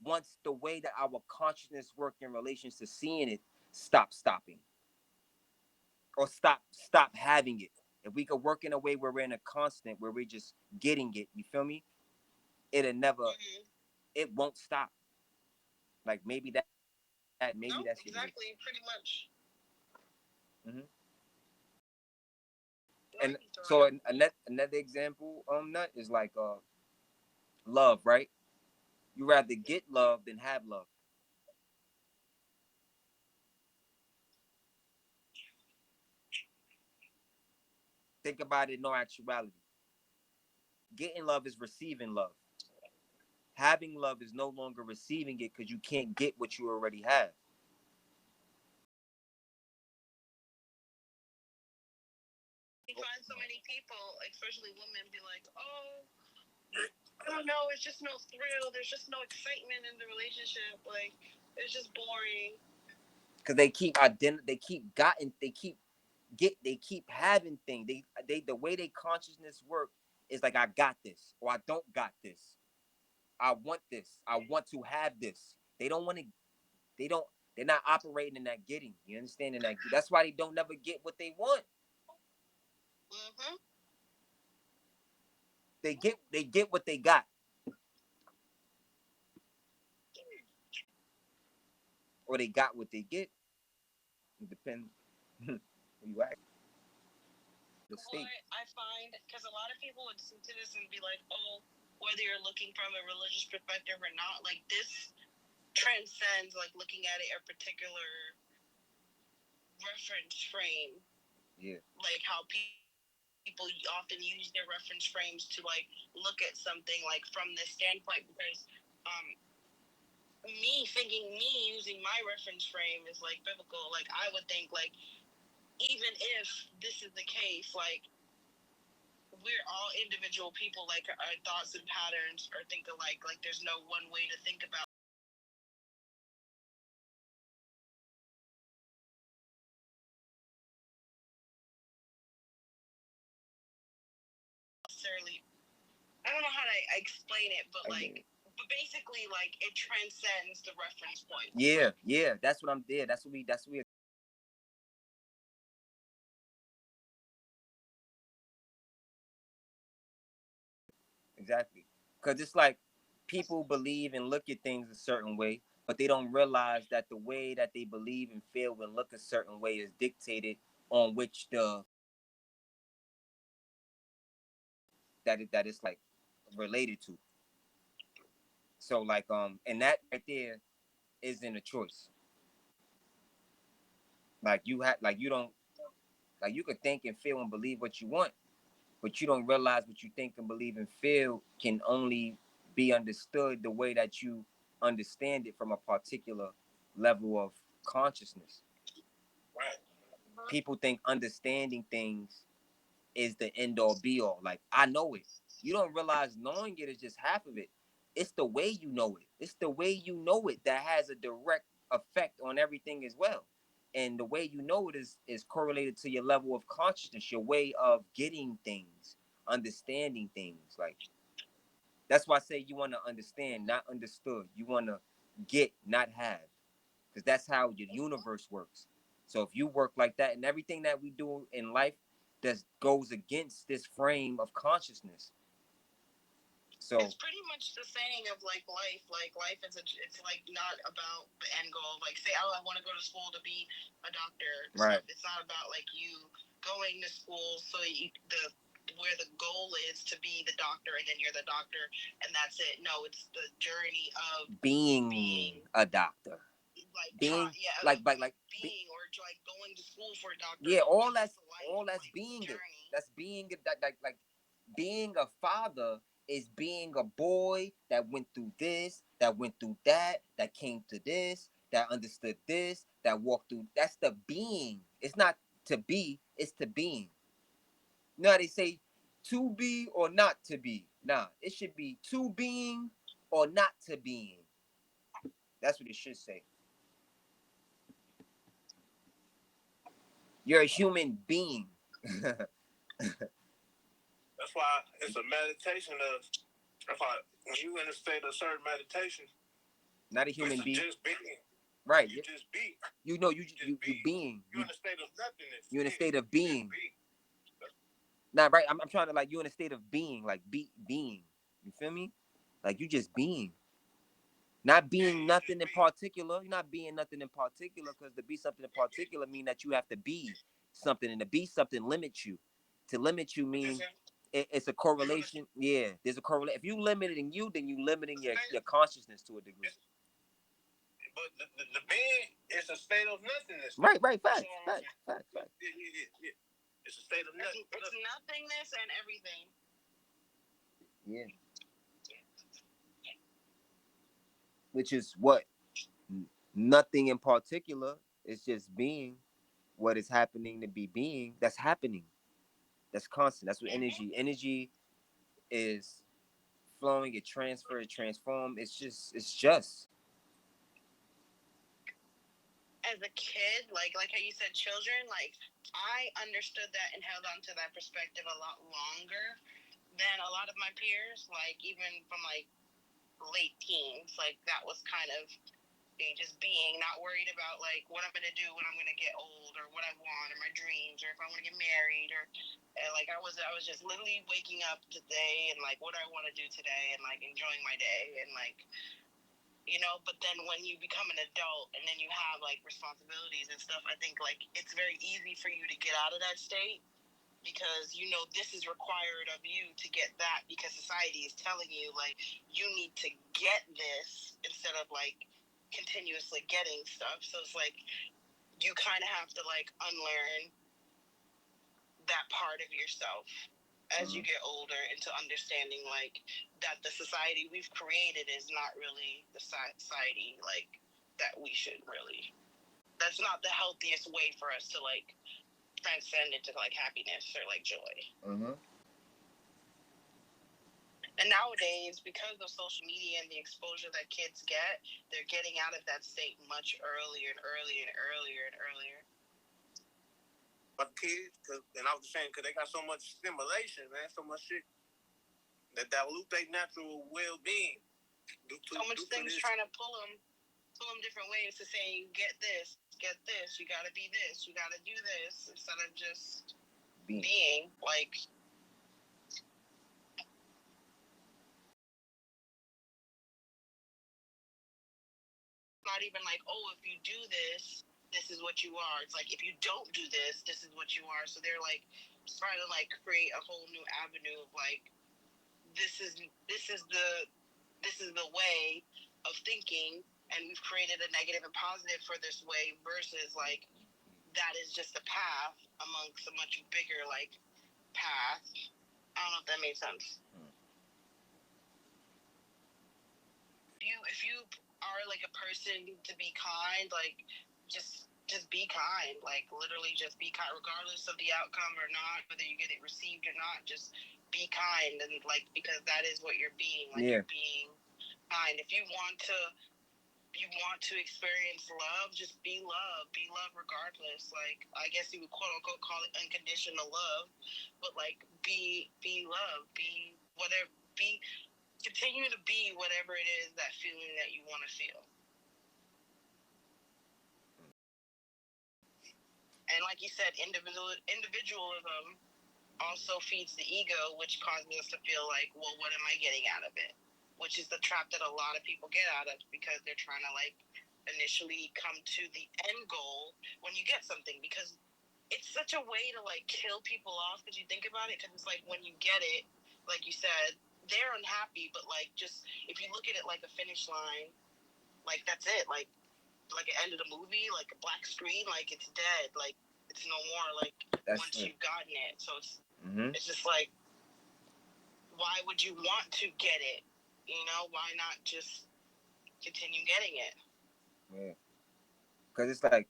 once the way that our consciousness work in relation to seeing it stop stopping or stop having it. If we could work in a way where we're in a constant where we're just getting it, you feel me? It'll never, Mm-hmm. it won't stop. Like maybe that's what it is. No, exactly, pretty much. Mm-hmm. No, And you can throw so it out. another example nut is like love, right? You rather get love than have love. Think about it in no actuality. Getting love is receiving love. Having love is no longer receiving it because you can't get what you already have. You find so many people, especially women, be like, "Oh, I don't know. It's just no thrill. There's just no excitement in the relationship. Like, it's just boring." Because they keep having things. They the way they consciousness work is like I got this or I don't got this. I want this. I want to have this. They don't want to. They don't. They're not operating in that getting. You understand? In that. That's why they don't never get what they want. Mm-hmm. They get what they got, or they got what they get. It depends. You act the What state. I find, because a lot of people would listen to this and be like, "Oh, whether you're looking from a religious perspective or not, like this transcends like looking at it a particular reference frame, Yeah. like how people often use their reference frames to like look at something like from this standpoint, because um me using my reference frame is like biblical. Like I would think like even if this is the case, like we're all individual people, like our thoughts and patterns are think alike. Like there's no one way to think about necessarily. I don't know how to explain it, but like, but basically, like it transcends the reference point. Yeah, yeah, that's what I'm there. That's what we. Exactly, because it's like people believe and look at things a certain way, but they don't realize that the way that they believe and feel and look a certain way is dictated on which the that it's like related to. So like and that right there isn't a choice. Like you have like you don't like you could think and feel and believe what you want, but you don't realize what you think and believe and feel can only be understood the way that you understand it from a particular level of consciousness. Right. People think understanding things is the end all be all. Like I know it. You don't realize knowing it is just half of it. It's the way you know it. It's the way you know it that has a direct effect on everything as well. And the way you know it is correlated to your level of consciousness, your way of getting things, understanding things. Like that's why I say you want to understand, not understood. You want to get, not have, because that's how your universe works. So if you work like that, and everything that we do in life that goes against this frame of consciousness. So it's pretty much the saying of like life. Like life is it's like not about the end goal. Like say, oh, I want to go to school to be a doctor. Right. It's not about like you going to school so the where the goal is to be the doctor and then you're the doctor and that's it. No, it's the journey of being a doctor, like being yeah, like being or like going to school for a doctor. yeah, No, all that's like being it. journey. That's being it. Like being a father is being a boy that went through this, that went through that, that came to this, that understood this, that walked through. That's the being. It's not to be. It's to being. Now they say to be or not to be. Nah, it should be to being or not to being. That's what it should say. You're a human being. That's why it's a meditation of. That's why when you in a state of certain meditation, Not a human being. Just being. Right. You just be. You know, you being. You're in a state of nothingness. You're in a state of being. Be. Nah, right. I'm trying to like you in a state of being, like being. You feel me? Like you just being. Not being nothing in particular. You're not being nothing in particular because to be something in particular mean that you have to be something, and to be something limits you. To limit you mean it's a correlation. Yeah, there's a correlation. If you limiting you, then you limiting your consciousness to a degree. But the being is a state of nothingness. Right. Fact. Yeah. It's a state of nothing. It's nothingness and everything. Yeah. Which is what? Nothing in particular. It's just being what is happening to be being. That's happening. That's constant. That's what energy. Energy is flowing. It transfers. It transforms. It's just. As a kid, like how you said, children, like I understood that and held on to that perspective a lot longer than a lot of my peers. Like even from like late teens, like that was kind of just being not worried about like what I'm gonna do when I'm gonna get old or what I want or my dreams or if I want to get married or like I was just literally waking up today and like what do I want to do today and like enjoying my day and like but then when you become an adult and then you have like responsibilities and stuff, I think like it's very easy for you to get out of that state because this is required of you to get that because society is telling you like you need to get this instead of like continuously getting stuff. So it's like you kind of have to like unlearn that part of yourself. as you get older into understanding like that the society we've created is not really the society like that we should really. That's not the healthiest way for us to like transcend into like happiness or like joy. Mm-hmm. And nowadays, because of social media and the exposure that kids get, they're getting out of that state much earlier and earlier and earlier and earlier. But kids, and I was saying, because they got so much stimulation, man, so much shit that dilute their natural well-being. So much things trying to pull them different ways to say, get this, you got to be this, you got to do this, instead of just being like. Not even like, oh, if you do this, this is what you are. It's like, if you don't do this is what you are. So they're like trying to like create a whole new avenue of like, this is the way of thinking, and we've created a negative and positive for this way versus like that is just a path amongst a much bigger like path. I don't know if that made sense. If you are like a person to be kind, like just be kind, like literally just be kind, regardless of the outcome or not, whether you get it received or not. Just be kind, and like because that is what you're being. Like you're being kind. If you want to experience love, just be love regardless. Like I guess you would quote unquote call it unconditional love, but like be love, be whatever, be continue to be whatever it is, that feeling that you want to feel. And like you said, individualism also feeds the ego, which causes us to feel like, well, what am I getting out of it? Which is the trap that a lot of people get out of because they're trying to like initially come to the end goal when you get something, because it's such a way to like kill people off because you think about it, because it's like when you get it, like you said, they're unhappy, but like just if you look at it like a finish line, like that's it, like an end of the movie, like a black screen, like it's dead, like it's no more, like that's once you've gotten it. So it's just like, why would you want to get it? You know, why not just continue getting it? Yeah, because it's like,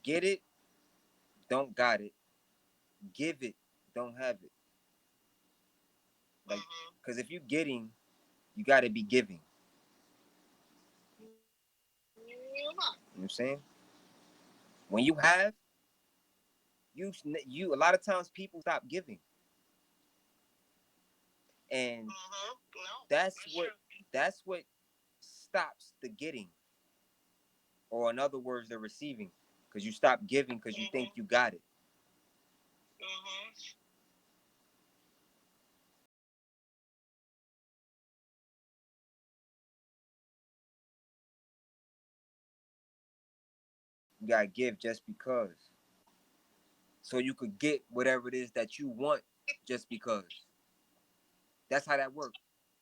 get it, don't got it, give it, don't have it. Like, because if you're getting, you got to be giving. You know what I'm saying? When you have, you a lot of times people stop giving, and that's what stops the getting, or in other words, the receiving, because you stop giving because you think you got it. You gotta give just because, so you could get whatever it is that you want just because. That's how that works.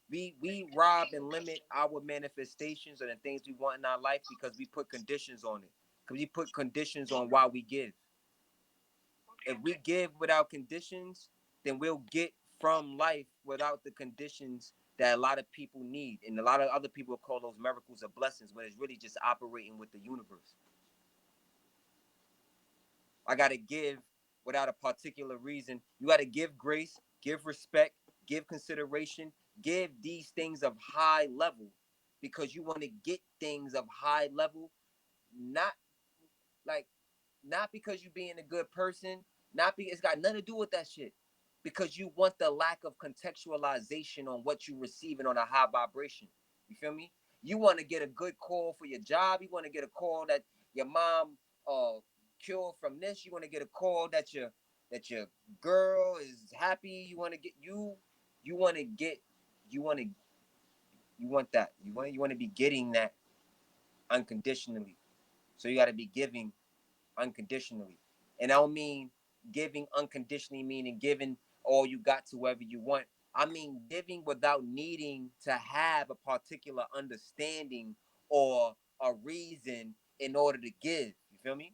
We rob and limit our manifestations and the things we want in our life because we put conditions on it. Because we put conditions on why we give. If we give without conditions, then we'll get from life without the conditions that a lot of people need. And a lot of other people call those miracles or blessings, but it's really just operating with the universe. I got to give without a particular reason. You got to give grace, give respect, give consideration, give these things of high level because you want to get things of high level, not like not because you being a good person, not because it's got nothing to do with that shit. Because you want the lack of contextualization on what you're receiving on a high vibration. You feel me? You want to get a good call for your job. You want to get a call that your mom cured from this. You want to get a call that your girl is happy. You want to get you want to get you want to you want that. You want to be getting that unconditionally. So you got to be giving unconditionally. And I don't mean giving unconditionally, meaning giving all you got to whoever you want. I mean giving without needing to have a particular understanding or a reason in order to give. You feel me?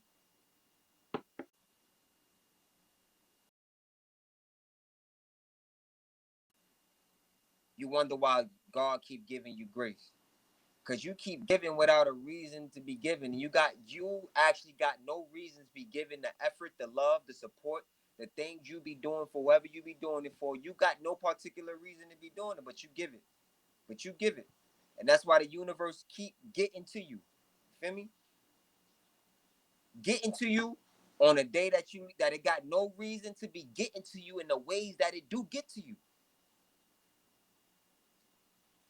You wonder why God keep giving you grace. Cause you keep giving without a reason to be given. You actually got no reason to be given the effort, the love, the support, the things you be doing for whoever you be doing it for. You got no particular reason to be doing it, but you give it. But you give it. And that's why the universe keep getting to you. Feel me? Getting to you on a day that it got no reason to be getting to you in the ways that it do get to you.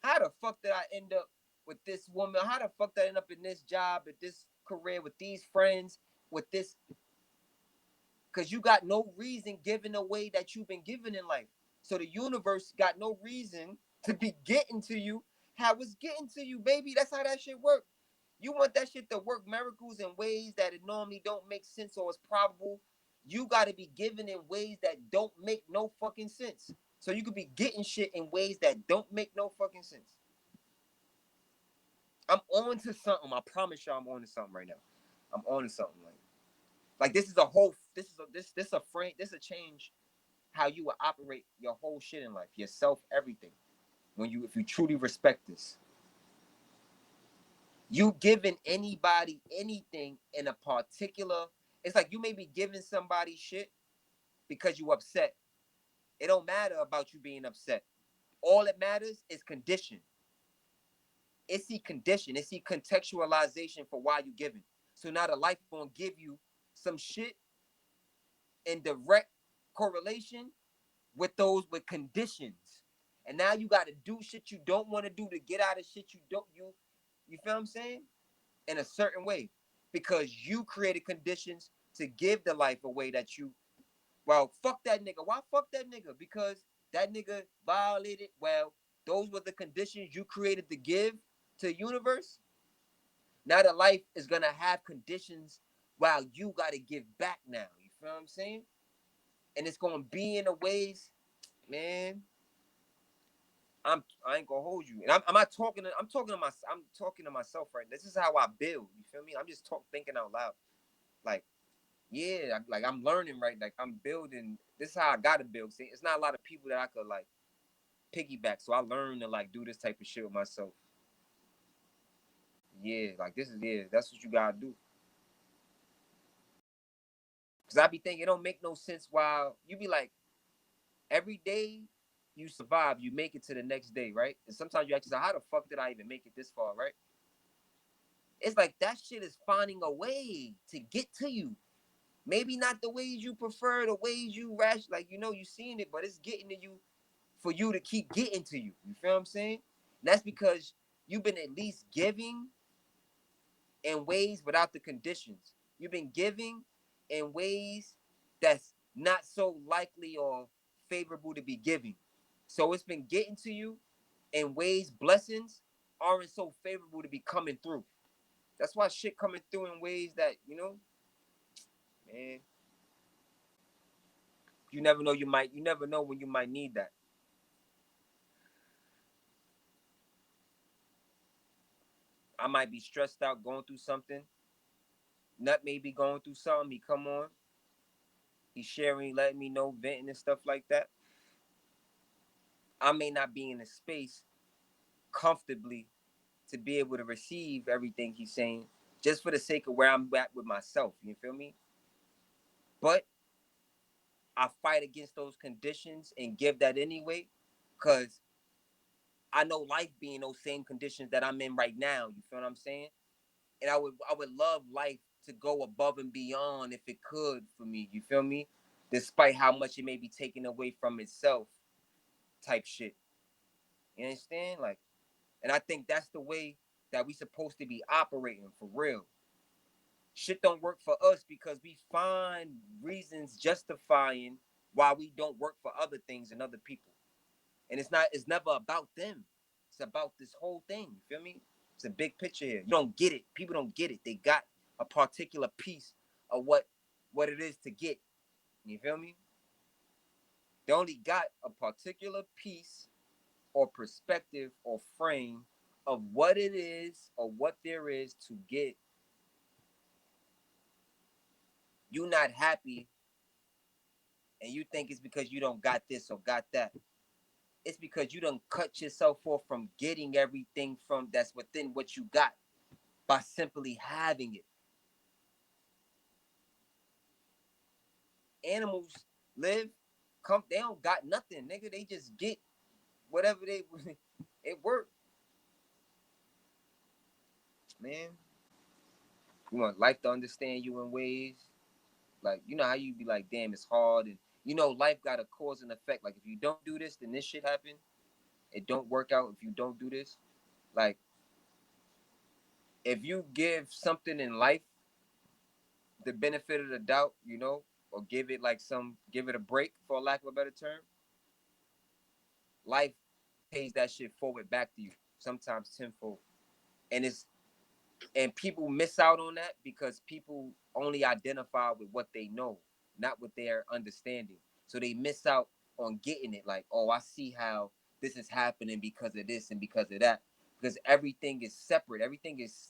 How the fuck did I end up with this woman? How the fuck did I end up in this job, at this career, with these friends, with this? Because you got no reason giving away that you've been given in life. So the universe got no reason to be getting to you how it's getting to you, baby. That's how that shit works. You want that shit to work miracles in ways that it normally don't make sense or is probable. You got to be given in ways that don't make no fucking sense. So you could be getting shit in ways that don't make no fucking sense. I'm on to something. I promise y'all I'm on to something right now. I'm on to something like this is a whole this a frame, this a change how you will operate your whole shit in life, yourself, everything. When you if you truly respect this. You giving anybody anything in a particular, it's like you may be giving somebody shit because you upset. It don't matter about you being upset. All that matters is condition. It's the condition. It's the contextualization for why you giving. So now the life gonna give you some shit in direct correlation with conditions. And now you gotta do shit you don't want to do to get out of shit you feel what I'm saying? In a certain way. Because you created conditions to give the life away that you well, fuck that nigga. Why fuck that nigga? Because that nigga violated, well, those were the conditions you created to give to the universe. Now the life is gonna have conditions while you gotta give back now. You feel what I'm saying? And it's gonna be in the ways, man. I ain't gonna hold you. And I'm not talking to I'm talking to myself right now. This is how I build. You feel me? I'm just thinking out loud. Like, yeah, like I'm learning right. Like I'm building. This is how I gotta build. See, it's not a lot of people that I could like piggyback. So I learned to like do this type of shit with myself. Yeah, like this is that's what you gotta do. Cause I be thinking it don't make no sense while you be like every day you survive, you make it to the next day, right? And sometimes you actually say, how the fuck did I even make it this far, right? It's like that shit is finding a way to get to you. Maybe not the ways you prefer, the ways you like you seen it, but it's getting to you for you to keep getting to you. You feel what I'm saying? And that's because you've been at least giving in ways without the conditions. You've been giving in ways that's not so likely or favorable to be giving. So it's been getting to you in ways blessings aren't so favorable to be coming through. That's why shit coming through in ways that, man, you never know when you might need that. I might be stressed out going through something. Nut may be going through something. He come on. He's sharing, letting me know, venting and stuff like that. I may not be in a space comfortably to be able to receive everything he's saying just for the sake of where I'm at with myself. You feel me? But I fight against those conditions and give that anyway because I know life being those same conditions that I'm in right now. You feel what I'm saying? And I would love life to go above and beyond if it could for me. You feel me? Despite how much it may be taken away from itself, type shit. You understand? Like, and I think that's the way that we supposed to be operating for real. Shit don't work for us because we find reasons justifying why we don't work for other things and other people. And it's never about them. It's about this whole thing. You feel me? It's a big picture here. You don't get it. People don't get it. They got a particular piece of what it is to get. You feel me? They only got a particular piece or perspective or frame of what it is or what there is to get. You not happy and you think it's because you don't got this or got that. it's because you done cut yourself off from getting everything from that's within what you got by simply having it. Animals live, come, they don't got nothing, nigga. They just get whatever they it work, man. You want life to understand you in ways like you know how you be like, damn, it's hard, and you know life got a cause and effect. Like if you don't do this, then this shit happen. It don't work out if you don't do this. Like if you give something in life the benefit of the doubt, you know, or give it like give it a break for lack of a better term, life pays that shit forward back to you, sometimes tenfold. And it's and people miss out on that because people only identify with what they know, not with their understanding. So they miss out on getting it. Like, oh, I see how this is happening because of this and because of that. Because everything is separate. Everything is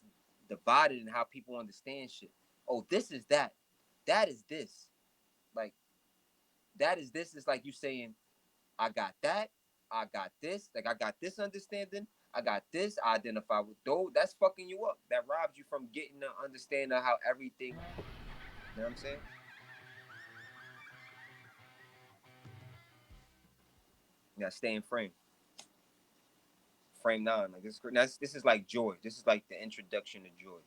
divided in how people understand shit. Oh, this is that. That is this. Like that is this. Is like you saying, I got that. I got this. Like I got this understanding. I got this. I identify with those. That's fucking you up. That robs you from getting the understanding of how everything. You know what I'm saying? Yeah, stay in frame. Frame nine. Like this is like joy. This is like the introduction to joy.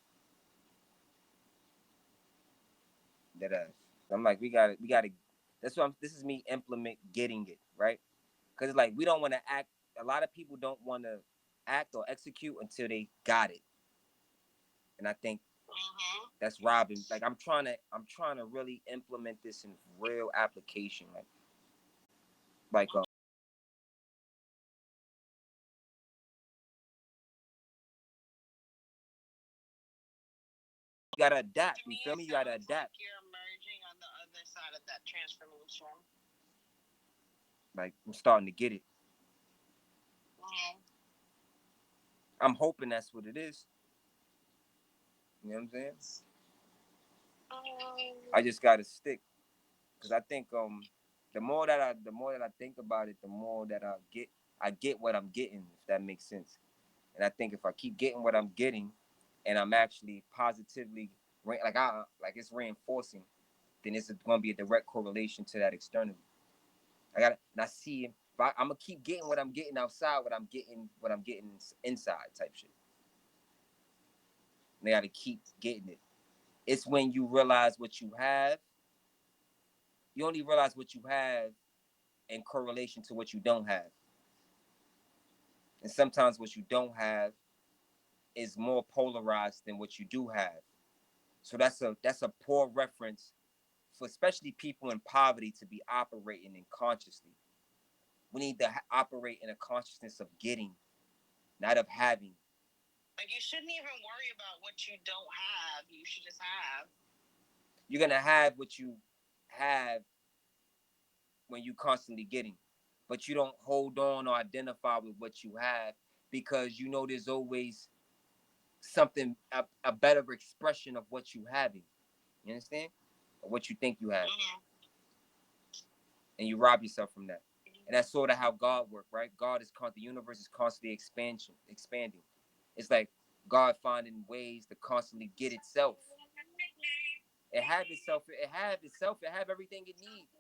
That I'm like, we got it. We got to. That's what I'm. This is me implement getting it right. Because like we don't want to act. A lot of people don't want to act or execute until they got it. And I think that's robbing. Like I'm trying to really implement this in real application. Like you gotta adapt. You feel me? You gotta adapt. You're emerging on the other side of that transformation. Like I'm starting to get it. Mm-hmm. I'm hoping that's what it is. You know what I'm saying? I just gotta stick because I think the more that I think about it, the more that I get what I'm getting. If that makes sense. And I think if I keep getting what I'm getting, and I'm actually positively like it's reinforcing, then it's going to be a direct correlation to that externally. And I see if I'm gonna keep getting what I'm getting outside, what I'm getting inside type shit. And I got to keep getting it. It's when you realize what you have. You only realize what you have in correlation to what you don't have, and sometimes what you don't have is more polarized than what you do have. So that's a poor reference for especially people in poverty to be operating in consciously. We need to operate in a consciousness of getting, not of having. Like you shouldn't even worry about what you don't have. You should just have. You're gonna have what you have when you constantly getting, but you don't hold on or identify with what you have because you know there's always something a better expression of what you having. You understand? Or what you think you have, and you rob yourself from that. And that's sort of how God works, right? The universe is constantly expanding. It's like God finding ways to constantly get itself. It have itself. It have itself. It have everything it needs.